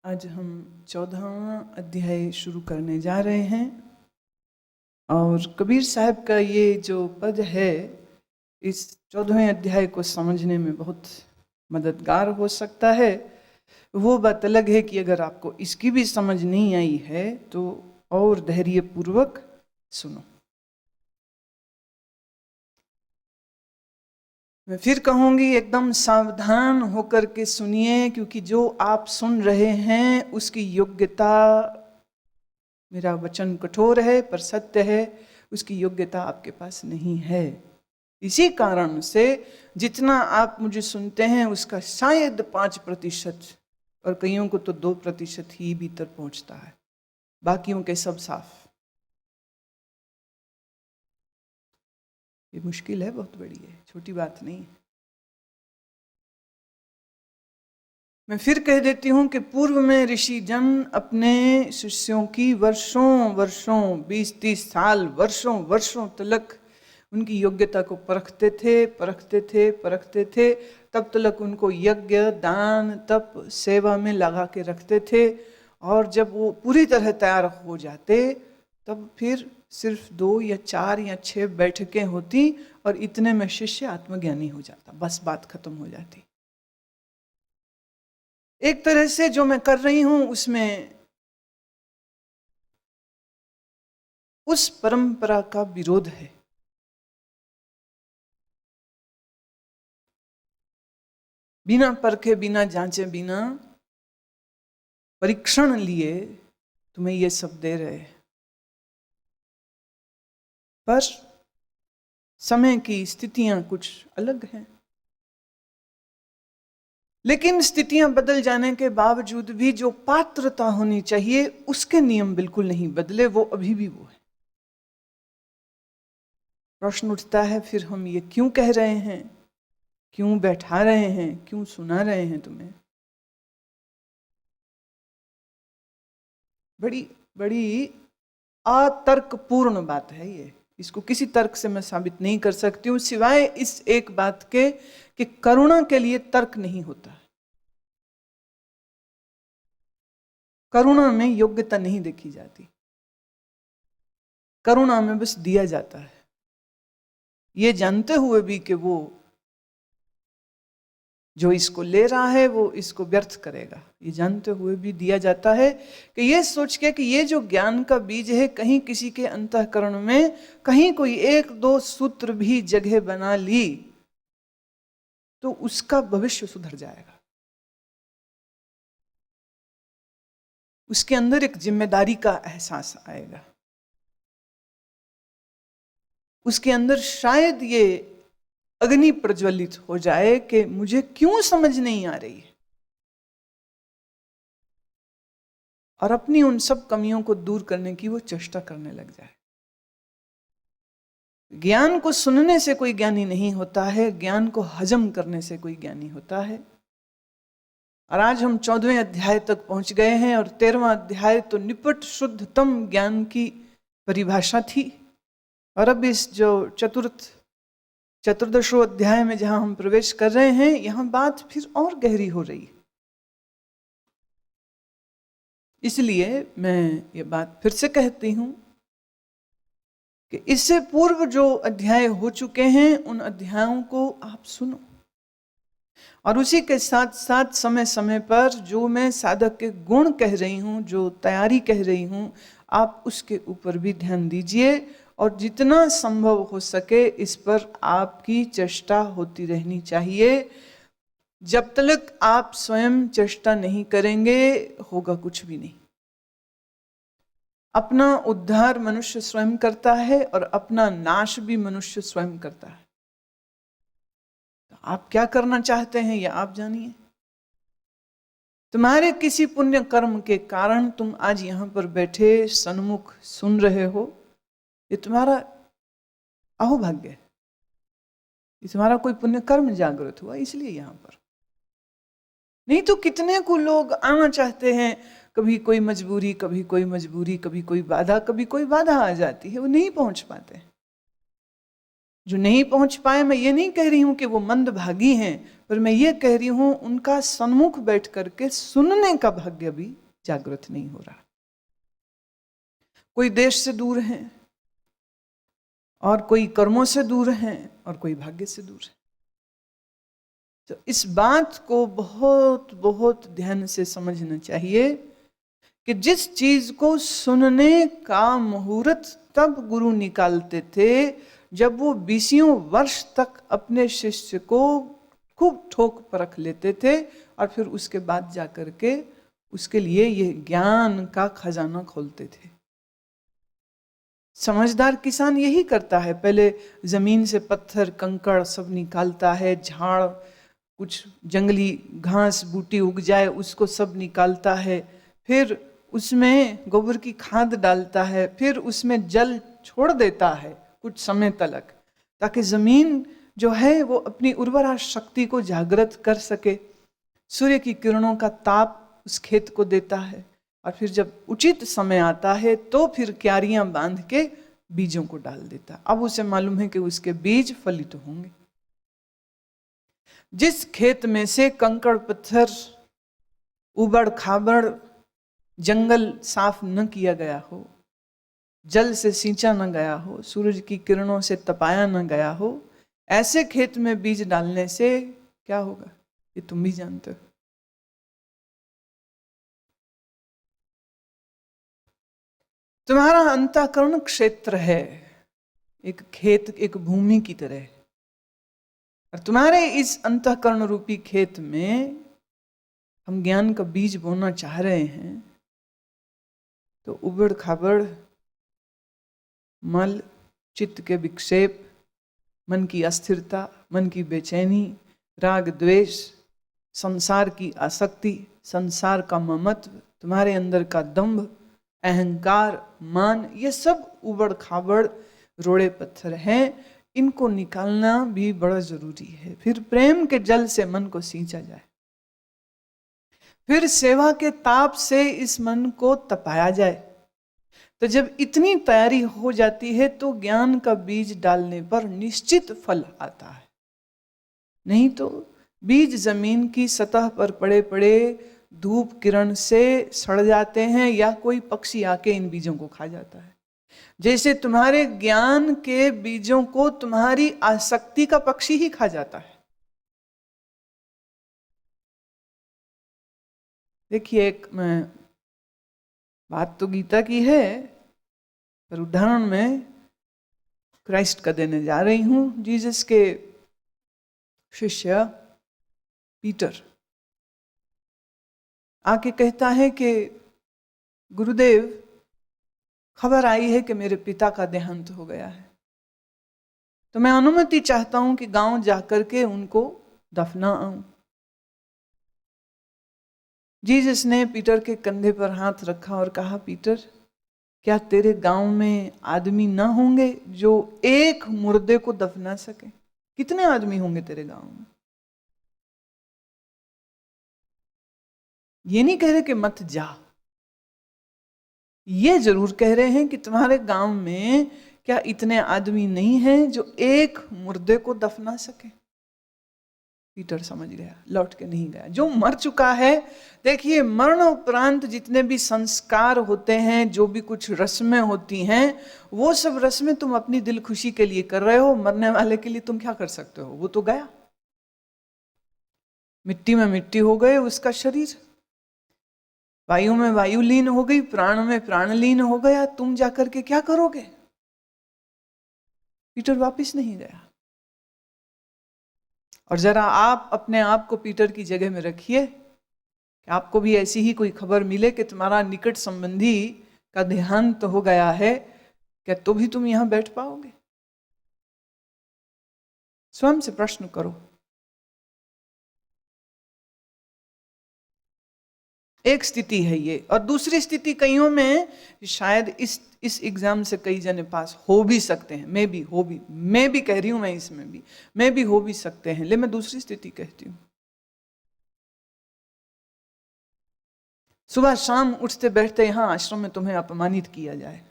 आज हम 14वां अध्याय शुरू करने जा रहे हैं और कबीर साहब का ये जो पद है इस 14वें अध्याय को समझने में बहुत मददगार हो सकता है। वो बात अलग है कि अगर आपको इसकी भी समझ नहीं आई है तो और धैर्यपूर्वक सुनो। मैं फिर कहूंगी एकदम सावधान होकर के सुनिए, क्योंकि जो आप सुन रहे हैं उसकी योग्यता, मेरा वचन कठोर है पर सत्य है, उसकी योग्यता आपके पास नहीं है। इसी कारण से जितना आप मुझे सुनते हैं उसका शायद 5% और कईयों को तो 2% ही भीतर पहुंचता है, बाकियों के सब साफ। ये मुश्किल है, बहुत बड़ी है, छोटी बात नहीं है। मैं फिर कह देती हूं कि पूर्व में ऋषि जन अपने शिष्यों की वर्षों वर्षों 20-30 साल वर्षों तक उनकी योग्यता को परखते थे। तब तक उनको यज्ञ, दान, तप, सेवा में लगा के रखते थे और जब वो पूरी तरह तैयार हो जाते तब फिर सिर्फ 2 या 4 या 6 बैठकें होती और इतने में शिष्य आत्मज्ञानी हो जाता, बस बात खत्म हो जाती। एक तरह से जो मैं कर रही हूं उसमें उस परंपरा का विरोध है। बिना परखे, बिना जांचे, बिना परीक्षण लिए तुम्हें ये सब दे रहे हैं, पर समय की स्थितियां कुछ अलग हैं। लेकिन स्थितियां बदल जाने के बावजूद भी जो पात्रता होनी चाहिए उसके नियम बिल्कुल नहीं बदले, वो अभी भी वो है। प्रश्न उठता है फिर हम ये क्यों कह रहे हैं, क्यों बैठा रहे हैं, क्यों सुना रहे हैं तुम्हें? बड़ी बड़ी अतर्कपूर्ण बात है ये। इसको किसी तर्क से मैं साबित नहीं कर सकती हूं सिवाय इस एक बात के कि करुणा के लिए तर्क नहीं होता। करुणा में योग्यता नहीं देखी जाती, करुणा में बस दिया जाता है, ये जानते हुए भी कि वो जो इसको ले रहा है वो इसको व्यर्थ करेगा, ये जानते हुए भी दिया जाता है कि ये सोच के कि ये जो ज्ञान का बीज है कहीं किसी के अंतःकरण में कहीं कोई 1-2 सूत्र भी जगह बना ली तो उसका भविष्य सुधर जाएगा। उसके अंदर एक जिम्मेदारी का एहसास आएगा, उसके अंदर शायद ये अग्नि प्रज्वलित हो जाए कि मुझे क्यों समझ नहीं आ रही है, और अपनी उन सब कमियों को दूर करने की वो चेष्टा करने लग जाए। ज्ञान को सुनने से कोई ज्ञानी नहीं होता है, ज्ञान को हजम करने से कोई ज्ञानी होता है। और आज हम 14वें अध्याय तक पहुंच गए हैं और 13वां अध्याय तो निपट शुद्धतम ज्ञान की परिभाषा थी। और अब इस जो चतुर्दशो अध्याय में जहां हम प्रवेश कर रहे हैं यहां बात फिर और गहरी हो रही है। इसलिए मैं ये बात फिर से कहती हूं कि इससे पूर्व जो अध्याय हो चुके हैं उन अध्यायों को आप सुनो और उसी के साथ साथ समय समय पर जो मैं साधक के गुण कह रही हूं, जो तैयारी कह रही हूं, आप उसके ऊपर भी ध्यान दीजिए और जितना संभव हो सके इस पर आपकी चेष्टा होती रहनी चाहिए। जब तक आप स्वयं चेष्टा नहीं करेंगे होगा कुछ भी नहीं। अपना उद्धार मनुष्य स्वयं करता है और अपना नाश भी मनुष्य स्वयं करता है। तो आप क्या करना चाहते हैं यह आप जानिए। तुम्हारे किसी पुण्य कर्म के कारण तुम आज यहां पर बैठे सन्मुख सुन रहे हो, ये तुम्हारा अहोभाग्य है, ये तुम्हारा कोई पुण्य कर्म जागृत हुआ इसलिए यहां पर। नहीं तो कितने को लोग आना चाहते हैं, कभी कोई मजबूरी, कभी कोई बाधा आ जाती है, वो नहीं पहुंच पाते। जो नहीं पहुंच पाए, मैं ये नहीं कह रही हूं कि वो मंदभागी हैं, पर मैं ये कह रही हूं उनका सन्मुख बैठ करके सुनने का भाग्य भी जागृत नहीं हो रहा। कोई देश से दूर है, और कोई कर्मों से दूर है, और कोई भाग्य से दूर है। तो इस बात को बहुत बहुत ध्यान से समझना चाहिए कि जिस चीज को सुनने का मुहूर्त तब गुरु निकालते थे जब वो 20 वर्ष तक अपने शिष्य को खूब ठोक परख लेते थे, और फिर उसके बाद जाकर के उसके लिए ये ज्ञान का खजाना खोलते थे। समझदार किसान यही करता है, पहले जमीन से पत्थर कंकड़ सब निकालता है, झाड़, कुछ जंगली घास बूटी उग जाए उसको सब निकालता है, फिर उसमें गोबर की खाद डालता है, फिर उसमें जल छोड़ देता है कुछ समय तक, ताकि जमीन जो है वो अपनी उर्वरा शक्ति को जागृत कर सके। सूर्य की किरणों का ताप उस खेत को देता है, और फिर जब उचित समय आता है तो फिर क्यारियां बांध के बीजों को डाल देता। अब उसे मालूम है कि उसके बीज फलित होंगे। जिस खेत में से कंकड़ पत्थर, उबड़ खाबड़ जंगल साफ न किया गया हो, जल से सींचा न गया हो, सूरज की किरणों से तपाया न गया हो, ऐसे खेत में बीज डालने से क्या होगा ये तुम भी जानते हो। तुम्हारा अंतःकरण क्षेत्र है, एक खेत, एक भूमि की तरह, और तुम्हारे इस अंतःकरण रूपी खेत में हम ज्ञान का बीज बोना चाह रहे हैं। तो उबड़ खाबड़ मल, चित्त के विक्षेप, मन की अस्थिरता, मन की बेचैनी, राग द्वेष, संसार की आसक्ति, संसार का ममत्व, तुम्हारे अंदर का दंभ, अहंकार, मान, ये सब उबड़ खाबड़ रोड़े पत्थर हैं। इनको निकालना भी बड़ा जरूरी है। फिर प्रेम के जल से मन को सींचा जाए, फिर सेवा के ताप से इस मन को तपाया जाए। तो जब इतनी तैयारी हो जाती है तो ज्ञान का बीज डालने पर निश्चित फल आता है। नहीं तो बीज जमीन की सतह पर पड़े पड़े धूप किरण से सड़ जाते हैं, या कोई पक्षी आके इन बीजों को खा जाता है। जैसे तुम्हारे ज्ञान के बीजों को तुम्हारी आसक्ति का पक्षी ही खा जाता है। देखिए, एक मैं बात तो गीता की है, पर उदाहरण में क्राइस्ट का देने जा रही हूं। जीसस के शिष्य पीटर आके कहता है कि गुरुदेव, खबर आई है कि मेरे पिता का देहांत हो गया है, तो मैं अनुमति चाहता हूं कि गांव जाकर के उनको दफना आऊं। जीसस ने पीटर के कंधे पर हाथ रखा और कहा, पीटर, क्या तेरे गांव में आदमी ना होंगे जो एक मुर्दे को दफना सके? कितने आदमी होंगे तेरे गांव में? ये नहीं कह रहे कि मत जा, ये जरूर कह रहे हैं कि तुम्हारे गांव में क्या इतने आदमी नहीं हैं जो एक मुर्दे को दफना सके? पीटर समझ गया, लौट के नहीं गया। जो मर चुका है, देखिए, मरण उपरांत जितने भी संस्कार होते हैं, जो भी कुछ रस्में होती हैं, वो सब रस्में तुम अपनी दिल खुशी के लिए कर रहे हो। मरने वाले के लिए तुम क्या कर सकते हो? वो तो गया, मिट्टी में मिट्टी हो गए उसका शरीर, वायु में वायु लीन हो गई, प्राण में प्राण लीन हो गया। तुम जाकर के क्या करोगे? पीटर वापिस नहीं गया। और जरा आप अपने आप को पीटर की जगह में रखिए कि आपको भी ऐसी ही कोई खबर मिले कि तुम्हारा निकट संबंधी का देहांत हो गया है, क्या तो भी तुम यहां बैठ पाओगे? स्वयं से प्रश्न करो। एक स्थिति है ये, और दूसरी स्थिति कईयों में शायद इस एग्जाम से कई जने पास हो भी सकते हैं, मैं भी कह रही हूं, मैं इसमें भी मैं भी हो भी सकते हैं। ले मैं दूसरी स्थिति कहती हूं। सुबह शाम उठते बैठते यहां आश्रम में तुम्हें अपमानित किया जाए,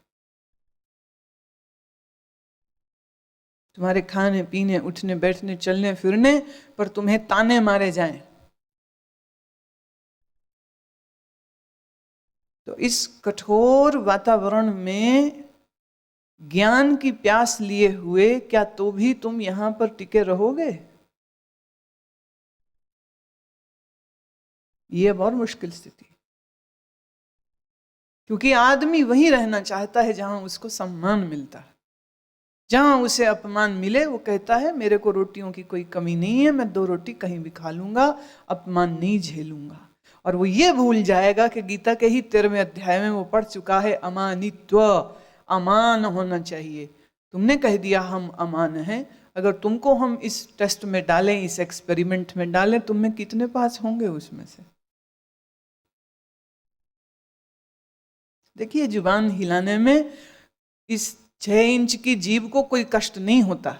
तुम्हारे खाने पीने, उठने बैठने, चलने फिरने पर तुम्हें ताने मारे जाएं, तो इस कठोर वातावरण में ज्ञान की प्यास लिए हुए क्या तो भी तुम यहां पर टिके रहोगे? यह बहुत मुश्किल स्थिति, क्योंकि आदमी वही रहना चाहता है जहां उसको सम्मान मिलता है। जहां उसे अपमान मिले वो कहता है मेरे को रोटियों की कोई कमी नहीं है, मैं 2 रोटी कहीं भी खा लूंगा, अपमान नहीं झेलूंगा। और वो ये भूल जाएगा कि गीता के ही 13वें अध्याय में वो पढ़ चुका है, अमानित्व, अमान होना चाहिए। तुमने कह दिया हम अमान हैं, अगर तुमको हम इस टेस्ट में डालें, इस एक्सपेरिमेंट में डालें, तुम में कितने पास होंगे उसमें से? देखिए, जुबान हिलाने में इस 6 इंच की जीभ को कोई कष्ट नहीं होता।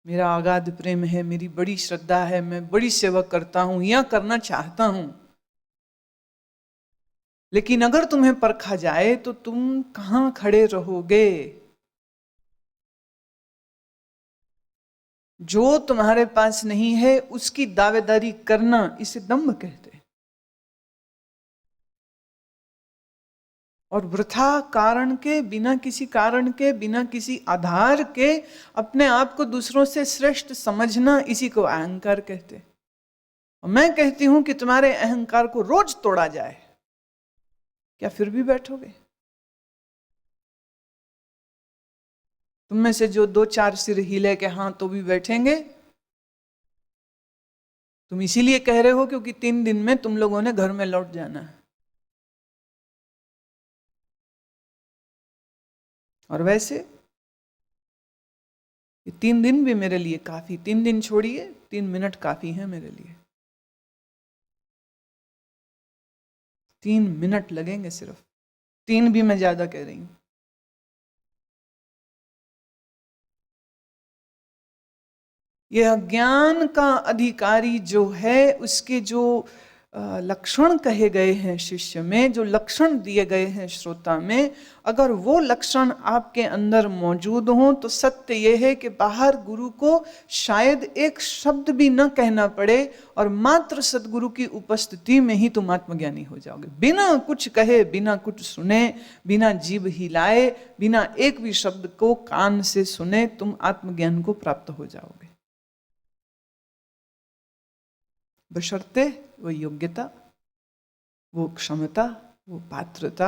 मेरा अगाध प्रेम है, मेरी बड़ी श्रद्धा है, मैं बड़ी सेवा करता हूं या करना चाहता हूं, लेकिन अगर तुम्हें परखा जाए तो तुम कहां खड़े रहोगे? जो तुम्हारे पास नहीं है उसकी दावेदारी करना, इसे दम्भ कहते हैं। और वृथा कारण के, बिना किसी कारण के, बिना किसी आधार के अपने आप को दूसरों से श्रेष्ठ समझना, इसी को अहंकार कहते हैं। और मैं कहती हूं कि तुम्हारे अहंकार को रोज तोड़ा जाए, क्या फिर भी बैठोगे? तुम में से जो 2-4 सिर हिले के हाँ तो भी बैठेंगे, तुम इसीलिए कह रहे हो क्योंकि 3 दिन में तुम लोगों ने घर में लौट जाना है। और वैसे ये 3 दिन भी मेरे लिए काफी, 3 दिन छोड़िए, 3 मिनट काफी है मेरे लिए। 3 मिनट लगेंगे सिर्फ, 3 भी मैं ज्यादा कह रही हूं। यह ज्ञान का अधिकारी जो है, उसके जो लक्षण कहे गए हैं शिष्य में, जो लक्षण दिए गए हैं श्रोता में, अगर वो लक्षण आपके अंदर मौजूद हों तो सत्य यह है कि बाहर गुरु को शायद एक शब्द भी न कहना पड़े और मात्र सदगुरु की उपस्थिति में ही तुम आत्मज्ञानी हो जाओगे। बिना कुछ कहे, बिना कुछ सुने, बिना जीभ हिलाए, बिना एक भी शब्द को कान से सुने तुम आत्मज्ञान को प्राप्त हो जाओगे, बशर्ते वो योग्यता, वो क्षमता, वो पात्रता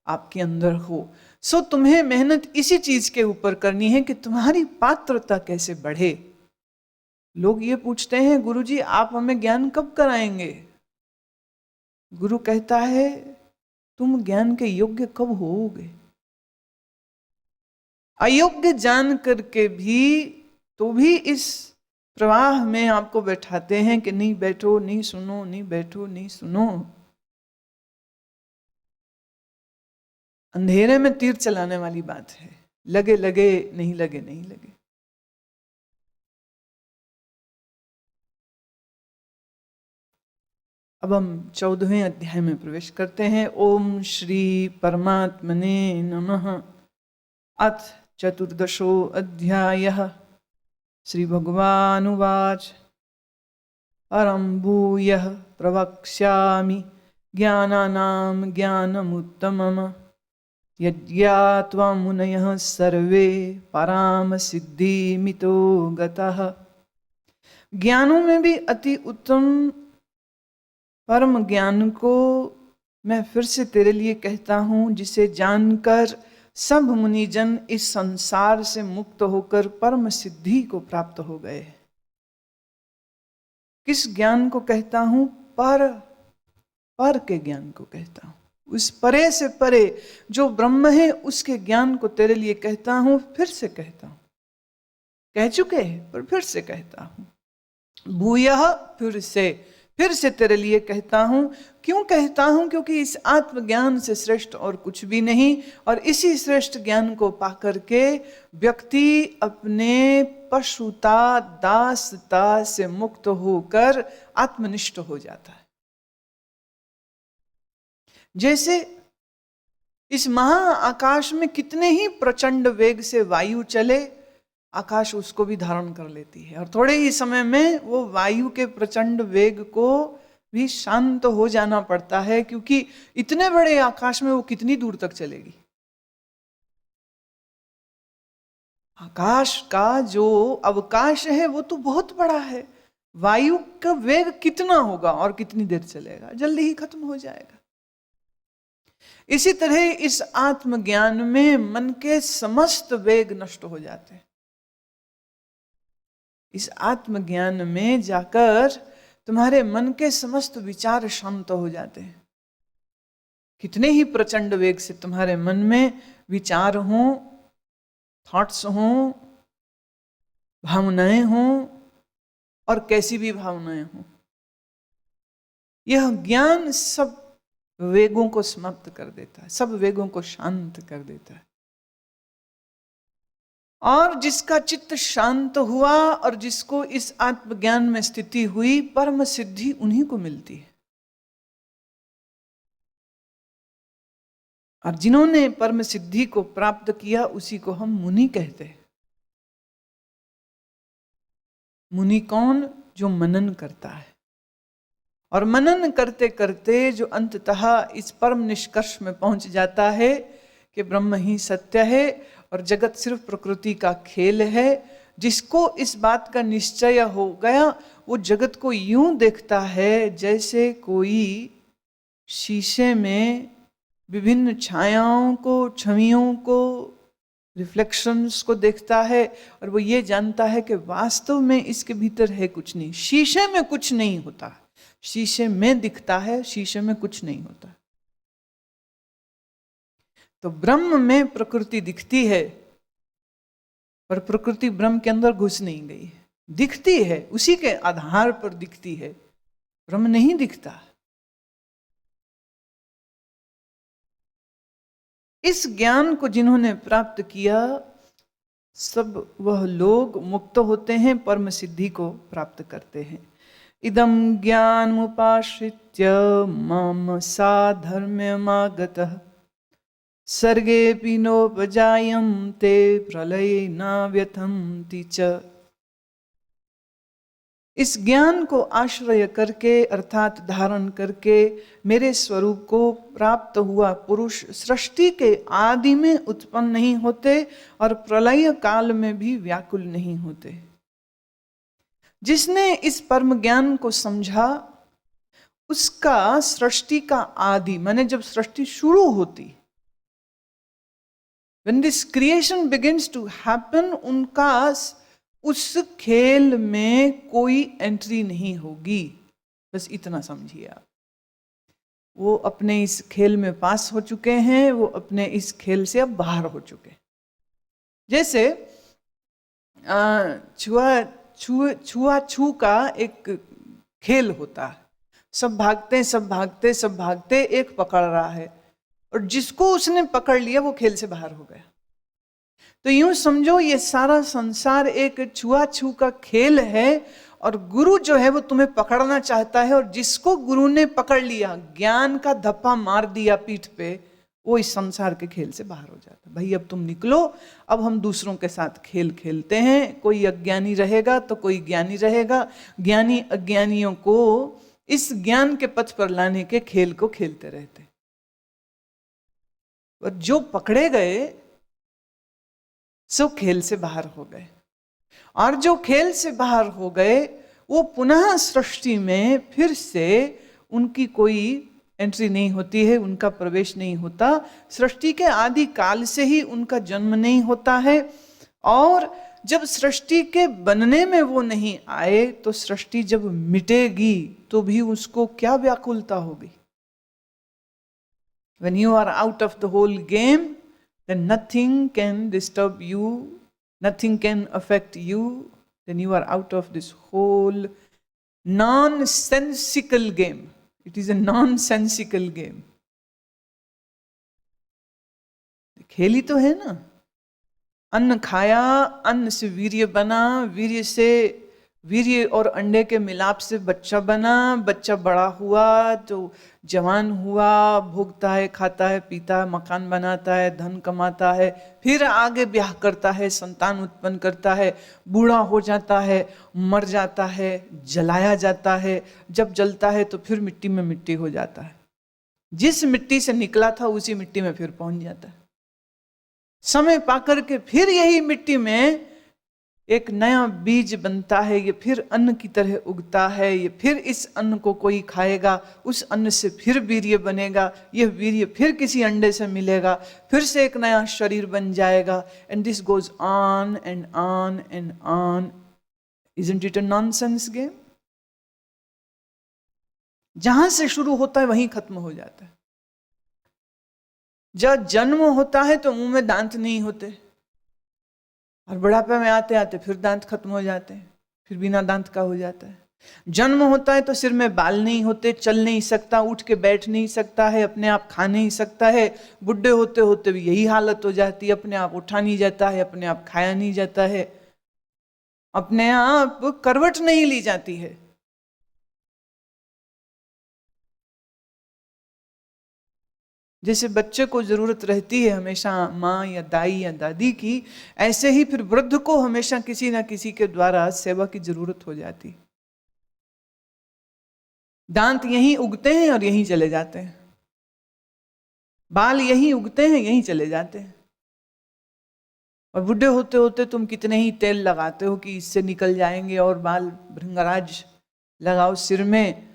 आपके अंदर हो। सो तुम्हें मेहनत इसी चीज के ऊपर करनी है कि तुम्हारी पात्रता कैसे बढ़े। लोग ये पूछते हैं, गुरुजी आप हमें ज्ञान कब कराएंगे? गुरु कहता है तुम ज्ञान के योग्य कब होगे? अयोग्य जान करके भी तो भी इस प्रवाह में आपको बैठाते हैं कि नहीं बैठो, नहीं सुनो, नहीं बैठो, नहीं सुनो। अंधेरे में तीर चलाने वाली बात है, लगे लगे, नहीं लगे नहीं लगे। अब हम 14वें अध्याय में प्रवेश करते हैं। ओम श्री परमात्मने नमः। अथ 14 अध्यायः। श्री भगवानुवाच परं भूयः प्रवक्ष्यामि ज्ञानानां ज्ञानमुत्तमम् यज्ञात्वा मुनयः सर्वे पराम सिद्धिमितो गतः। ज्ञानों में भी अति उत्तम परम ज्ञान को मैं फिर से तेरे लिए कहता हूं, जिसे जानकर सब मुनिजन इस संसार से मुक्त होकर परम सिद्धि को प्राप्त हो गए। किस ज्ञान को कहता हूं? पर के ज्ञान को कहता हूं। उस परे से परे जो ब्रह्म है उसके ज्ञान को तेरे लिए कहता हूं, फिर से कहता हूं। कह चुके हैं पर फिर से कहता हूं। भूयः, फिर से तेरे लिए कहता हूं। क्यों कहता हूं? क्योंकि इस आत्मज्ञान से श्रेष्ठ और कुछ भी नहीं, और इसी श्रेष्ठ ज्ञान को पाकर के व्यक्ति अपने पशुता, दासता से मुक्त होकर आत्मनिष्ठ हो जाता है। जैसे इस महाआकाश में कितने ही प्रचंड वेग से वायु चले, आकाश उसको भी धारण कर लेती है, और थोड़े ही समय में वो वायु के प्रचंड वेग को भी शांत हो जाना पड़ता है, क्योंकि इतने बड़े आकाश में वो कितनी दूर तक चलेगी। आकाश का जो अवकाश है वो तो बहुत बड़ा है, वायु का वेग कितना होगा और कितनी देर चलेगा, जल्दी ही खत्म हो जाएगा। इसी तरह इस आत्मज्ञान में मन के समस्त वेग नष्ट हो जाते हैं। इस आत्मज्ञान में जाकर तुम्हारे मन के समस्त विचार शांत हो जाते हैं। कितने ही प्रचंड वेग से तुम्हारे मन में विचार हों, थॉट्स हों, भावनाएं हों, और कैसी भी भावनाएं हों, यह ज्ञान सब वेगों को समाप्त कर देता है, सब वेगों को शांत कर देता है। और जिसका चित्त शांत हुआ और जिसको इस आत्मज्ञान में स्थिति हुई, परम सिद्धि उन्हीं को मिलती है। और जिन्होंने परम सिद्धि को प्राप्त किया उसी को हम मुनि कहते हैं। मुनि कौन? जो मनन करता है, और मनन करते करते जो अंततः इस परम निष्कर्ष में पहुंच जाता है कि ब्रह्म ही सत्य है और जगत सिर्फ प्रकृति का खेल है। जिसको इस बात का निश्चय हो गया, वो जगत को यूं देखता है जैसे कोई शीशे में विभिन्न छायाओं को, छवियों को, रिफ्लेक्शंस को देखता है, और वो ये जानता है कि वास्तव में इसके भीतर है कुछ नहीं। शीशे में कुछ नहीं होता, शीशे में दिखता है, शीशे में कुछ नहीं होता। तो ब्रह्म में प्रकृति दिखती है, पर प्रकृति ब्रह्म के अंदर घुस नहीं गई है। दिखती है, उसी के आधार पर दिखती है, ब्रह्म नहीं दिखता। इस ज्ञान को जिन्होंने प्राप्त किया, सब वह लोग मुक्त होते हैं, परम सिद्धि को प्राप्त करते हैं। इदं ज्ञानमुपाश्रित्य मम साधर्म्यमागतः सर्गेऽपि नोपजायन्ते प्रलये न व्यथन्ति च। इस ज्ञान को आश्रय करके अर्थात धारण करके मेरे स्वरूप को प्राप्त हुआ पुरुष सृष्टि के आदि में उत्पन्न नहीं होते और प्रलय काल में भी व्याकुल नहीं होते। जिसने इस परम ज्ञान को समझा, उसका सृष्टि का आदि माने जब सृष्टि शुरू होती, when this creation begins to happen, उनका उस खेल में कोई एंट्री नहीं होगी। बस इतना समझिए आप। वो अपने इस खेल में पास हो चुके हैं, वो अपने इस खेल से अब बाहर हो चुके। जैसे छुआ का एक खेल होता है, सब भागते सब भागते सब भागते, एक पकड़ रहा है और जिसको उसने पकड़ लिया वो खेल से बाहर हो गया। तो यूं समझो ये सारा संसार एक छुआ का खेल है, और गुरु जो है वो तुम्हें पकड़ना चाहता है, और जिसको गुरु ने पकड़ लिया, ज्ञान का धप्पा मार दिया पीठ पे, वो इस संसार के खेल से बाहर हो जाता है। भाई अब तुम निकलो, अब हम दूसरों के साथ खेल खेलते हैं। कोई अज्ञानी रहेगा तो कोई ज्ञानी रहेगा। ज्ञानी अज्ञानियों को इस ज्ञान के पथ पर लाने के खेल को खेलते रहते। और जो पकड़े गए सो खेल से बाहर हो गए, और जो खेल से बाहर हो गए वो पुनः सृष्टि में फिर से उनकी कोई एंट्री नहीं होती है, उनका प्रवेश नहीं होता। सृष्टि के आदि काल से ही उनका जन्म नहीं होता है, और जब सृष्टि के बनने में वो नहीं आए तो सृष्टि जब मिटेगी तो भी उसको क्या व्याकुलता होगी। When you are out of the whole game, then nothing can disturb you, nothing can affect you, then you are out of this whole nonsensical game. It is a nonsensical game. खेल ही तो है ना। अन्न खाया, अन्न से वीर्य बना, वीर्य से वीर्य और अंडे के मिलाप से बच्चा बना, बच्चा बड़ा हुआ तो जवान हुआ, भोगता है, खाता है, पीता है, मकान बनाता है, धन कमाता है, फिर आगे ब्याह करता है, संतान उत्पन्न करता है, बूढ़ा हो जाता है, मर जाता है, जलाया जाता है। जब जलता है तो फिर मिट्टी में मिट्टी हो जाता है। जिस मिट्टी से निकला था उसी मिट्टी में फिर पहुंच जाता है। समय पाकर के फिर यही मिट्टी में एक नया बीज बनता है, ये फिर अन्न की तरह उगता है, ये फिर इस अन्न को कोई खाएगा, उस अन्न से फिर वीर्य बनेगा, यह वीर्य फिर किसी अंडे से मिलेगा, फिर से एक नया शरीर बन जाएगा। And this goes on and on and on. Isn't it a nonsense game? जहां से शुरू होता है वहीं खत्म हो जाता है। जब जन्म होता है तो मुंह में दांत नहीं होते, और बुढ़ापे में आते आते फिर दांत खत्म हो जाते हैं, फिर बिना दांत का हो जाता है। जन्म होता है तो सिर में बाल नहीं होते, चल नहीं सकता, उठ के बैठ नहीं सकता है, अपने आप खा नहीं सकता है। बुढ़े होते होते भी यही हालत हो जाती है, अपने आप उठा नहीं जाता है, अपने आप खाया नहीं जाता है, अपने आप करवट नहीं ली जाती है। जैसे बच्चे को जरूरत रहती है हमेशा माँ या दाई या दादी की, ऐसे ही फिर वृद्ध को हमेशा किसी ना किसी के द्वारा सेवा की जरूरत हो जाती। दांत यहीं उगते हैं और यहीं चले जाते हैं, बाल यहीं उगते हैं यहीं चले जाते हैं। और बुढ़े होते होते तुम कितने ही तेल लगाते हो कि इससे निकल जाएंगे, और बाल भृंगराज लगाओ सिर में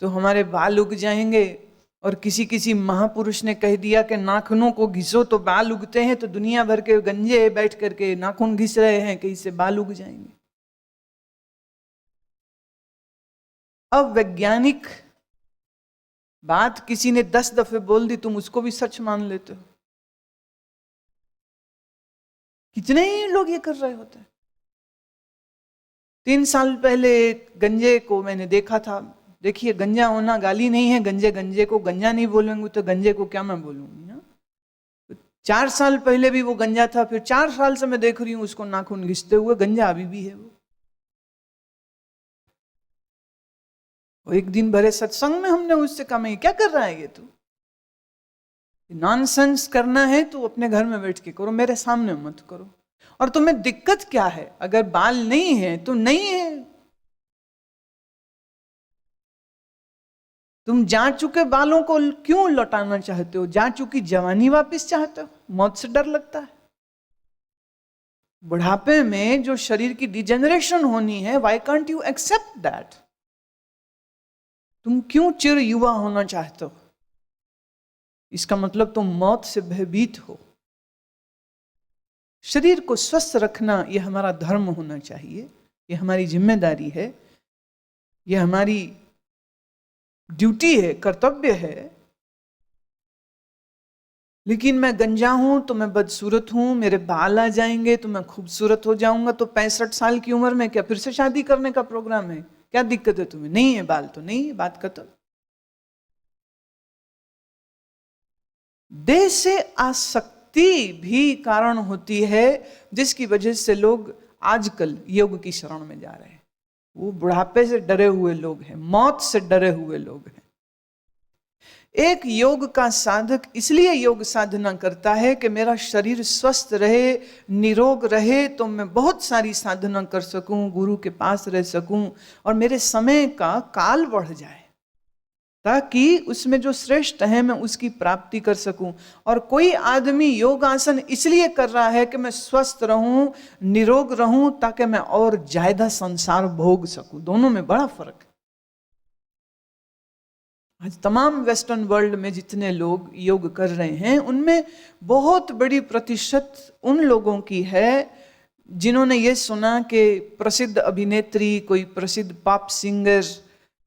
तो हमारे बाल उग जाएंगे। और किसी किसी महापुरुष ने कह दिया कि नाखूनों को घिसो तो बाल उगते हैं, तो दुनिया भर के गंजे बैठ करके नाखून घिस रहे हैं कि इससे बाल उग जाएंगे। अब वैज्ञानिक बात किसी ने 10 दफे बोल दी, तुम उसको भी सच मान लेते हो। कितने ही लोग ये कर रहे होते हैं। 3 साल पहले एक गंजे को मैंने देखा था। देखिए, गंजा होना गाली नहीं है, गंजे को गंजा नहीं बोलेंगे तो गंजे को क्या मैं बोलूंगी ना। 4 साल पहले भी वो गंजा था, फिर 4 साल से मैं देख रही हूं उसको नाखून घिसते हुए, गंजा अभी भी है वो। एक दिन भरे सत्संग में हमने उससे कहा, मैं क्या कर रहा है ये तू, नॉनसेंस करना है तो अपने घर में बैठ के करो, मेरे सामने मत करो। और तुम्हें दिक्कत क्या है? अगर बाल नहीं है तो नहीं है। तुम जा चुके बालों को क्यों लौटाना चाहते हो? जा चुकी जवानी वापस चाहते हो? मौत से डर लगता है? बुढ़ापे में जो शरीर की डिजेनरेशन होनी है, why can't you accept that? तुम क्यों चिर युवा होना चाहते हो? इसका मतलब तुम मौत से भयभीत हो। शरीर को स्वस्थ रखना यह हमारा धर्म होना चाहिए, यह हमारी जिम्मेदारी है, यह हमारी ड्यूटी है, कर्तव्य है। लेकिन मैं गंजा हूं तो मैं बदसूरत हूं, मेरे बाल आ जाएंगे तो मैं खूबसूरत हो जाऊंगा, तो 65 साल की उम्र में क्या फिर से शादी करने का प्रोग्राम है? क्या दिक्कत है तुम्हें? नहीं है बाल तो नहीं है, बात खत्म। देह से आसक्ति भी कारण होती है जिसकी वजह से लोग आजकल योग की शरण में जा रहे हैं। वो बुढ़ापे से डरे हुए लोग हैं, मौत से डरे हुए लोग हैं। एक योग का साधक इसलिए योग साधना करता है कि मेरा शरीर स्वस्थ रहे, निरोग रहे, तो मैं बहुत सारी साधना कर सकूं, गुरु के पास रह सकूं, और मेरे समय का काल बढ़ जाए, ताकि उसमें जो श्रेष्ठ है मैं उसकी प्राप्ति कर सकूं। और कोई आदमी योग आसन इसलिए कर रहा है कि मैं स्वस्थ रहूं, निरोग रहूं, ताकि मैं और ज्यादा संसार भोग सकूं। दोनों में बड़ा फर्क है। आज तमाम वेस्टर्न वर्ल्ड में जितने लोग योग कर रहे हैं, उनमें बहुत बड़ी प्रतिशत उन लोगों की है जिन्होंने ये सुना कि प्रसिद्ध अभिनेत्री, कोई प्रसिद्ध पॉप सिंगर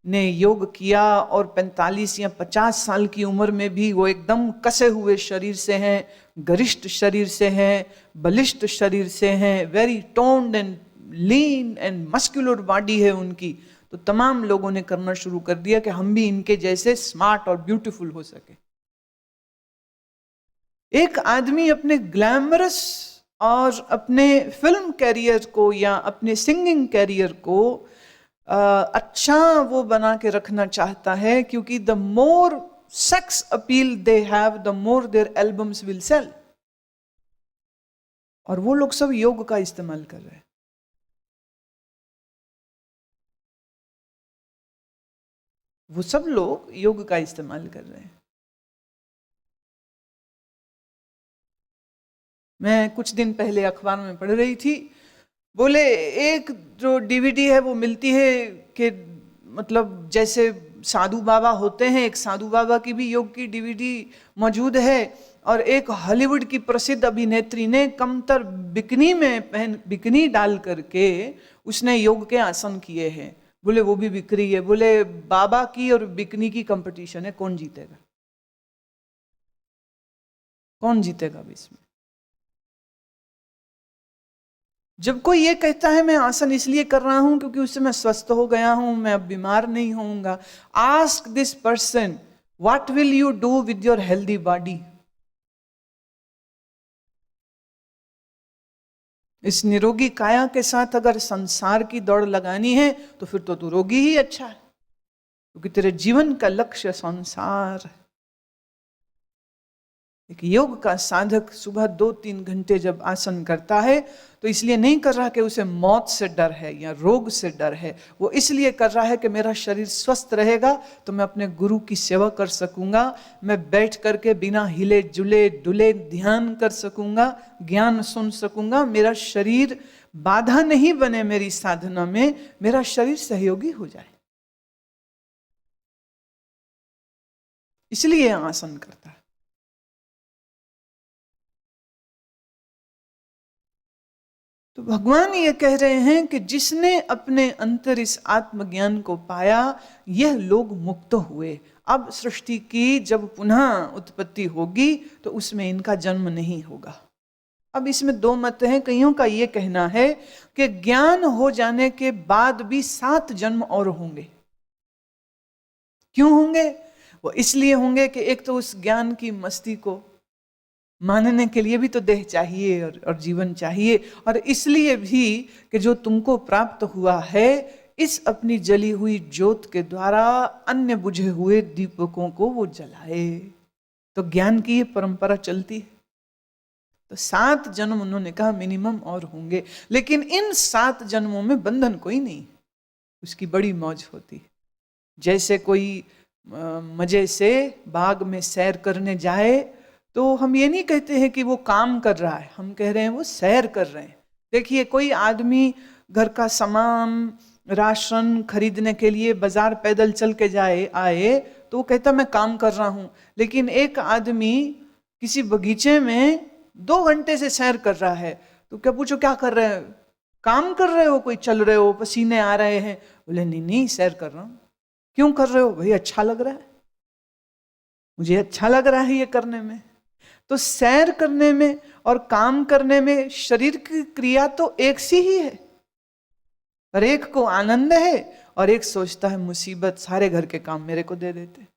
ने योग किया और 45 या 50 साल की उम्र में भी वो एकदम कसे हुए शरीर से हैं, गरिष्ठ शरीर से हैं, बलिष्ठ शरीर से हैं, very toned and lean and muscular body है उनकी। तो तमाम लोगों ने करना शुरू कर दिया कि हम भी इनके जैसे स्मार्ट और ब्यूटीफुल हो सके। एक आदमी अपने ग्लैमरस और अपने फिल्म कैरियर को या अपने सिंगिंग कैरियर को अच्छा वो बना के रखना चाहता है, क्योंकि the more sex appeal they have the more their albums will sell. और वो लोग सब योग का इस्तेमाल कर रहे हैं। वो सब लोग योग का इस्तेमाल कर रहे हैं। मैं कुछ दिन पहले अखबार में पढ़ रही थी, बोले एक जो डीवीडी है वो मिलती है कि मतलब जैसे साधु बाबा होते हैं, एक साधु बाबा की भी योग की डीवीडी मौजूद है, और एक हॉलीवुड की प्रसिद्ध अभिनेत्री ने कमतर बिकनी में बिकनी डाल करके उसने योग के आसन किए हैं। बोले वो भी बिक रही है। बोले बाबा की और बिकनी की कंपटीशन है, कौन जीतेगा? कौन जीतेगा इसमें? जब कोई ये कहता है मैं आसन इसलिए कर रहा हूं क्योंकि उससे मैं स्वस्थ हो गया हूं, मैं अब बीमार नहीं होऊंगा, ask this person what will you do with your healthy body? इस निरोगी काया के साथ अगर संसार की दौड़ लगानी है तो फिर तो तू रोगी ही अच्छा है, क्योंकि तेरे जीवन का लक्ष्य संसार है। एक योग का साधक सुबह 2-3 घंटे जब आसन करता है तो इसलिए नहीं कर रहा कि उसे मौत से डर है या रोग से डर है, वो इसलिए कर रहा है कि मेरा शरीर स्वस्थ रहेगा तो मैं अपने गुरु की सेवा कर सकूंगा, मैं बैठ करके बिना हिले जुले डुले ध्यान कर सकूंगा, ज्ञान सुन सकूंगा, मेरा शरीर बाधा नहीं बने मेरी साधना में, मेरा शरीर सहयोगी हो जाए, इसलिए आसन करता है। तो भगवान ये कह रहे हैं कि जिसने अपने अंतर इस आत्मज्ञान को पाया, यह लोग मुक्त हुए। अब सृष्टि की जब पुनः उत्पत्ति होगी तो उसमें इनका जन्म नहीं होगा। अब इसमें 2 मत हैं। कईयों का ये कहना है कि ज्ञान हो जाने के बाद भी 7 जन्म और होंगे। क्यों होंगे? वो इसलिए होंगे कि एक तो उस ज्ञान की मस्ती को मानने के लिए भी तो देह चाहिए और जीवन चाहिए, और इसलिए भी कि जो तुमको प्राप्त हुआ है इस अपनी जली हुई ज्योत के द्वारा अन्य बुझे हुए दीपकों को वो जलाए। तो ज्ञान की ये परंपरा चलती है। तो 7 जन्म उन्होंने कहा मिनिमम और होंगे, लेकिन इन 7 जन्मों में बंधन कोई नहीं, उसकी बड़ी मौज होती है। जैसे कोई मजे से बाग में सैर करने जाए तो हम ये नहीं कहते हैं कि वो काम कर रहा है, हम कह रहे हैं वो सैर कर रहे हैं। देखिए कोई आदमी घर का सामान राशन खरीदने के लिए बाजार पैदल चल के आए तो वो कहता मैं काम कर रहा हूँ, लेकिन एक आदमी किसी बगीचे में 2 घंटे से सैर कर रहा है तो क्या पूछो क्या कर रहे हो? काम कर रहे हो? कोई चल रहे हो, पसीने आ रहे हैं? बोले नहीं नहीं सैर कर रहा हूँ। क्यों कर रहे हो? भाई अच्छा लग रहा है, मुझे अच्छा लग रहा है ये करने में। तो सैर करने में और काम करने में शरीर की क्रिया तो एक सी ही है, पर एक को आनंद है और एक सोचता है मुसीबत, सारे घर के काम मेरे को दे देते।